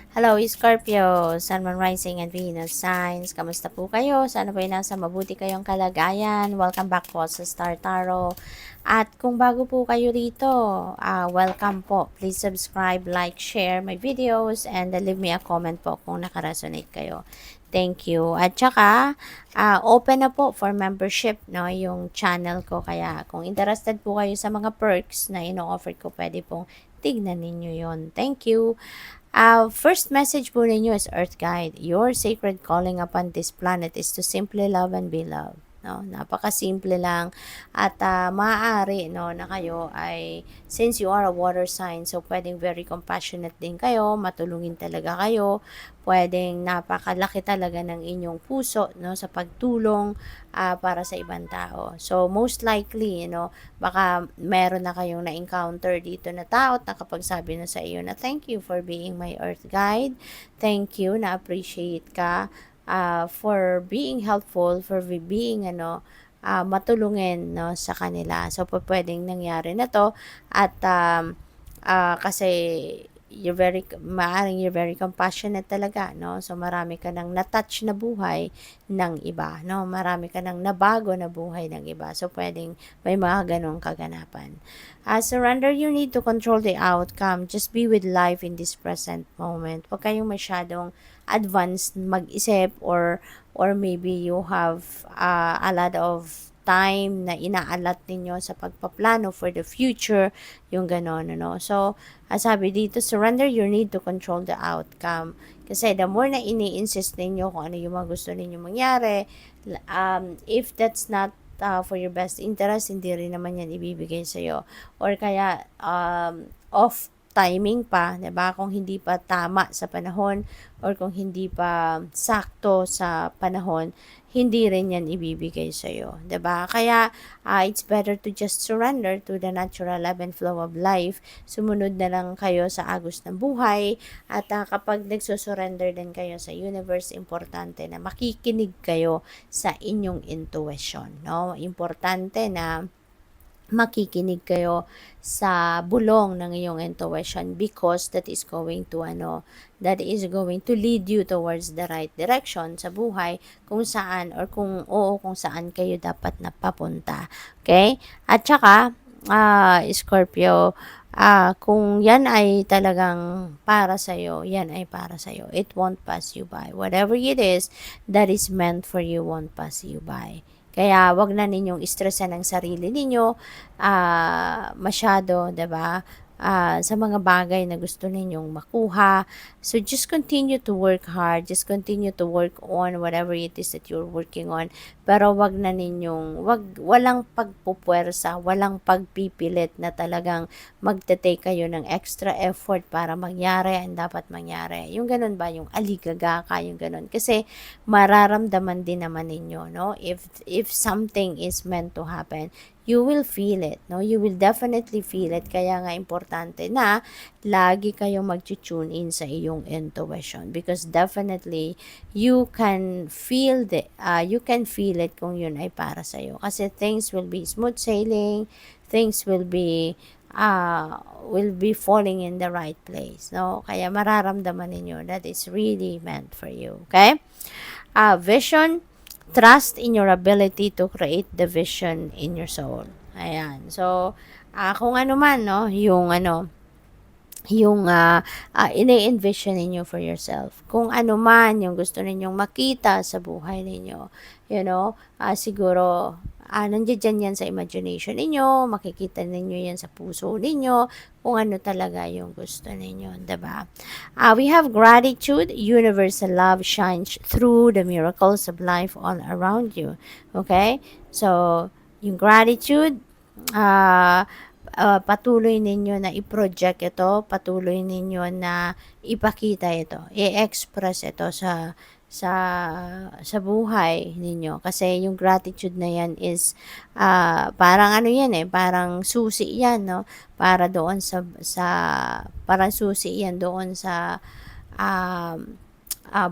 Hello, Scorpio, Sun, Moon, Rising, and Venus signs. Kamusta po kayo? Sana po ay nasa mabuti kayong kalagayan. Welcome back po sa Star Tarot. At kung bago po kayo rito, welcome po. Please subscribe, like, share my videos, and leave me a comment po kung nakaresonate kayo. Thank you. At saka, open na po for membership, no, yung channel ko. Kaya kung interested po kayo sa mga perks na ino-offer ko, pwede pong tignan ninyo yon. Thank you. First message po ninyo is Earth Guide. Your sacred calling upon this planet is to simply love and be loved. No, napakasimple lang at maaari no na kayo ay since you are a water sign, so pwedeng very compassionate din kayo, matulungin talaga kayo, pwedeng napakalaki talaga ng inyong puso no sa pagtulong para sa ibang tao. So most likely, baka meron na kayong na-encounter dito na tao at nakapagsabi na sa iyo na thank you for being my earth guide. Thank you, na-appreciate ka for being helpful, for being matulungin no sa kanila. So pwedeng nangyari na to at kasi you're very compassionate talaga, no? So marami ka nang na-touch na buhay ng iba, no? Marami ka nang nabago na buhay ng iba. So pwedeng may mga ganong kaganapan. Surrender, you need to control the outcome. Just be with life in this present moment. Huwag kayong masyadong advanced mag-isip or maybe you have a lot of time na inaalat ninyo sa pagpaplano for the future, yung ganon, So, sabi dito, surrender your need to control the outcome. Kasi the more na ini-insist ninyo kung ano yung mga gusto ninyo mangyari, if that's not for your best interest, hindi rin naman yan ibibigay sa'yo. Or kaya, off timing pa, 'di ba? Kung hindi pa tama sa panahon or kung hindi pa sakto sa panahon, hindi rin 'yan ibibigay sa iyo, 'di ba? Kaya it's better to just surrender to the natural ebb and flow of life. Sumunod na lang kayo sa agos ng buhay at kapag nagsusurrender din kayo sa universe, importante na makikinig kayo sa inyong intuition, no? Importante na makikinig kayo sa bulong ng iyong intuition because that is going to lead you towards the right direction sa buhay kung saan or kung saan kayo dapat napapunta. Okay? At saka Scorpio, kung yan ay talagang para sa'yo, yan ay para sa'yo. It won't pass you by. Whatever it is that is meant for you won't pass you by. Kaya wag na ninyong stressan ang sarili ninyo masyado, 'di ba? Sa mga bagay na gusto ninyong makuha. So just continue to work hard, just continue to work on whatever it is that you're working on. Pero walang pagpupuwersa, walang pagpipilit na talagang magte-take kayo ng extra effort para mangyari ang dapat mangyari. Yung ganun ba, yung aligaga ka, yung ganun. Kasi mararamdaman din naman ninyo, no? If something is meant to happen, you will feel it, no? You will definitely feel it. Kaya nga importante na lagi kayong mag-tune in sa iyong intuition because definitely you can feel it kung yun ay para sa iyo. Kasi things will be smooth sailing, things will be falling in the right place, no? Kaya mararamdaman ninyo that is really meant for you, okay? Vision, trust in your ability to create the vision in your soul. Ayan. So, kung ano man, no, yung ini-envision ninyo for yourself. Kung ano man yung gusto ninyong makita sa buhay ninyo, siguro, nandiyan yan sa imagination ninyo, makikita ninyo yan sa puso ninyo, kung ano talaga yung gusto ninyo, diba? We have gratitude, universal love shines through the miracles of life all around you. Okay? So, yung gratitude, patuloy ninyo na i-project ito, patuloy ninyo na ipakita ito, i-express ito sa buhay ninyo kasi yung gratitude na yan is parang parang susi yan, no, para doon parang susi yan doon sa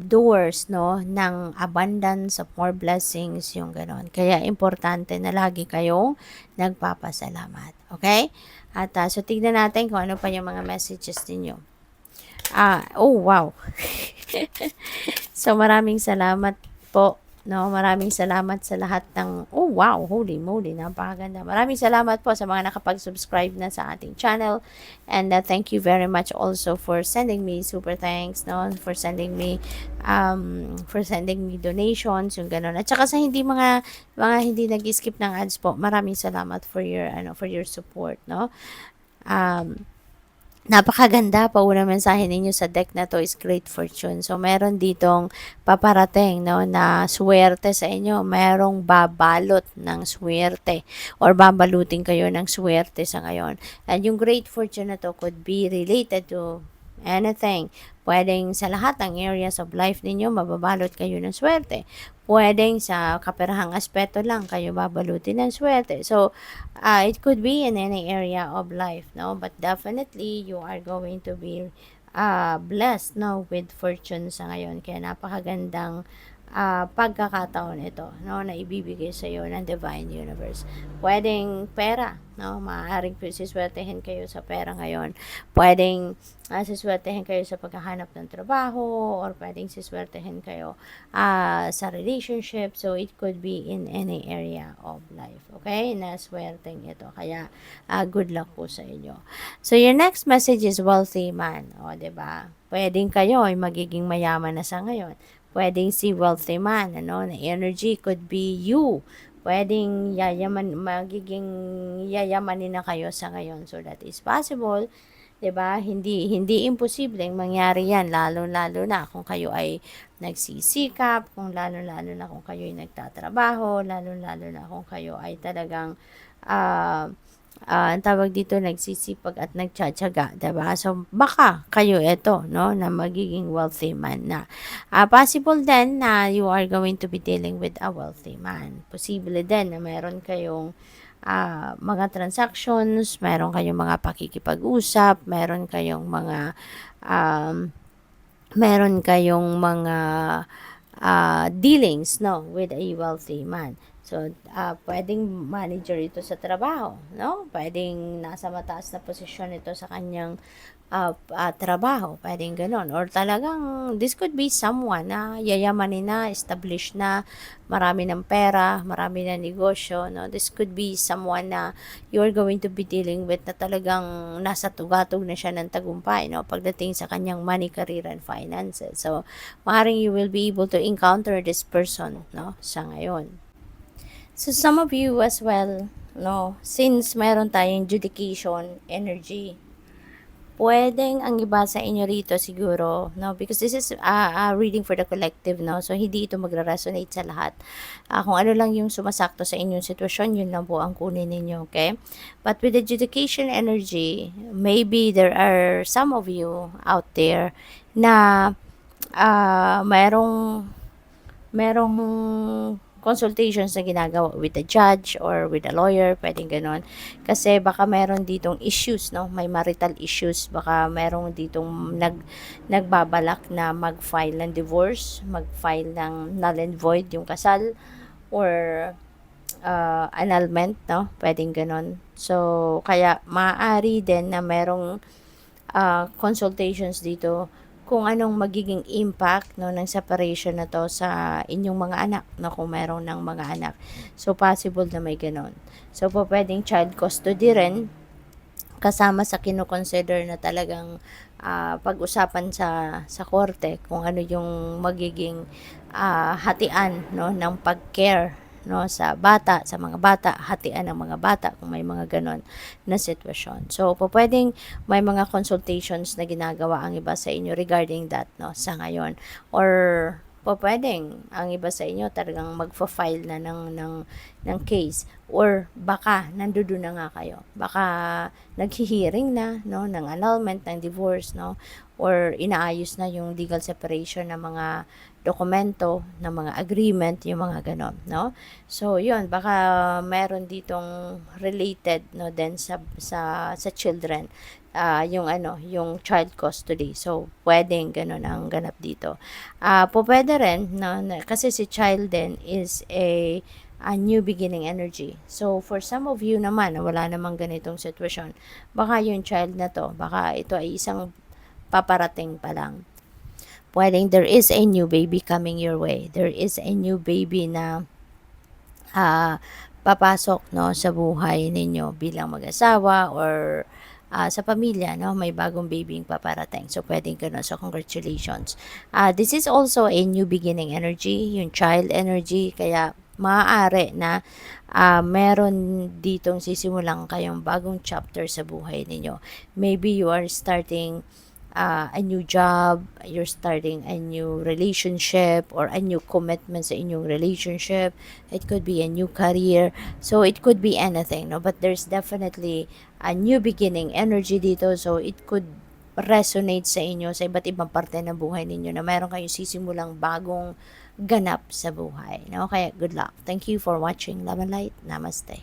doors, no, ng abundance of more blessings, yung ganon. Kaya importante na lagi kayong nagpapasalamat, okay? At so tignan natin kung ano pa yung mga messages ninyo. Oh, wow. So, maraming salamat po, no? Maraming salamat sa lahat ng, oh, wow, holy moly, napakaganda. Maraming salamat po sa mga nakapag-subscribe na sa ating channel. And thank you very much also for sending me super thanks, no? For sending me donations, yung ganun. At saka sa mga hindi nag-skip ng ads po, maraming salamat for your support, no? Um, Napakaganda pa unang mensahe ninyo sa deck na to is Great Fortune. So, meron ditong paparating, no, na swerte sa inyo. Merong babalot ng swerte or babalutin kayo ng swerte sa ngayon. And yung Great Fortune na to could be related to anything. Pwedeng sa lahat ng areas of life ninyo, mababalot kayo ng swerte. Pwedeng sa kaperahang aspeto lang kayo babalutin ng swerte. So, it could be in any area of life, no? But definitely, you are going to be blessed, no, with fortune sa ngayon. Kaya napakagandang pagkakataon ito, no, na ibibigay sa iyo ng Divine Universe. Pwedeng pera, no, maaaring siswertehin kayo sa pera ngayon. Pwedeng siswertehin kayo sa paghahanap ng trabaho, or pwedeng siswertehin kayo sa relationship. So, it could be in any area of life. Okay? Na swerteng ito. Kaya, good luck po sa inyo. So, your next message is wealthy man. O, diba? Pwedeng kayo ay magiging mayaman na sa ngayon. Pwedeng si wealthy man, ano, na energy could be you. Pwedeng magiging yayamanin na kayo sa ngayon. So, that is possible. 'Di ba? Hindi imposibleng mangyari 'yan, lalo-lalo na kung kayo ay nagsisikap, kung lalo-lalo na kung kayo ay nagtatrabaho, lalo-lalo na kung kayo ay talagang ang tawag dito, nagsisipag at nagtiyatiyaga, 'di ba? So, baka kayo ito, no, na magiging wealthy man na. Possible din na you are going to be dealing with a wealthy man. Posible din na meron kayong mga transactions, meron kayong mga pakikipag-usap, um, meron kayong mga dealings, no, with a wealthy man. So, pwedeng manager ito sa trabaho, no? Pwedeng nasa mataas na posisyon ito sa kanyang trabaho, pwedeng ganon. Or talagang, this could be someone na yayamanin na, established na, marami ng pera, marami na negosyo, no? This could be someone na you're going to be dealing with na talagang nasa tugatog na siya ng tagumpay, no? Pagdating sa kanyang money, career, and finances. So, maaaring you will be able to encounter this person, no? Sa ngayon. So, some of you as well, no? Since meron tayong judication energy, pwedeng ang iba sa inyo rito siguro, no? Because this is a reading for the collective, no? So, hindi ito magre-resonate sa lahat. Kung ano lang yung sumasakto sa inyong sitwasyon, yun lang po ang kunin ninyo, okay? But with the education energy, maybe there are some of you out there na merong consultations na ginagawa with a judge or with a lawyer, pwedeng ganon. Kasi baka meron ditong issues, no? May marital issues, baka meron ditong nagbabalak na mag-file ng divorce, mag-file ng null and void yung kasal, or annulment, no? Pwedeng ganon. So, kaya maaari din na merong consultations dito kung anong magiging impact, no, ng separation na to sa inyong mga anak, no, kung meron ng mga anak. So, possible na may ganon. So, po pwedeng child custody rin, kasama sa kino-consider na talagang pag-usapan sa korte kung ano yung magiging hatian, no, ng pag-care, no, sa mga bata, hatian ng mga bata kung may mga ganon na sitwasyon. So, pwedeng may mga consultations na ginagawa ang iba sa inyo regarding that, no, sa ngayon. Or pwedeng ang iba sa inyo talagang magfa-file na ng case, or baka nandoon na nga kayo. Baka naghihiring na, no, ng annulment, ng divorce, no, or inaayos na yung legal separation ng mga dokumento, ng mga agreement, yung mga ganon, no? So, yun, baka meron ditong related, no, then sa children, yung child custody. So, pwedeng ganon ang ganap dito. Pwede rin, no, kasi si child din is a new beginning energy. So, for some of you naman, wala namang ganitong sitwasyon, baka yung child na to, baka ito ay isang paparating pa lang. Pwedeng there is a new baby coming your way. There is a new baby na papasok, no, sa buhay ninyo bilang mag-asawa or sa pamilya, no, may bagong babying paparating. So, pwedeng gano'n. So, congratulations. This is also a new beginning energy, yung child energy. Kaya, maaari na meron ditong sisimulang kayong bagong chapter sa buhay ninyo. Maybe you are starting a new job, you're starting a new relationship or a new commitment sa inyong relationship. It could be a new career. So, it could be anything, no? But there's definitely a new beginning energy dito. So, it could resonate sa inyo sa iba't ibang parte ng buhay ninyo na meron kayong sisimulang bagong ganap sa buhay, no? Kaya, good luck. Thank you for watching Love and Light. Namaste.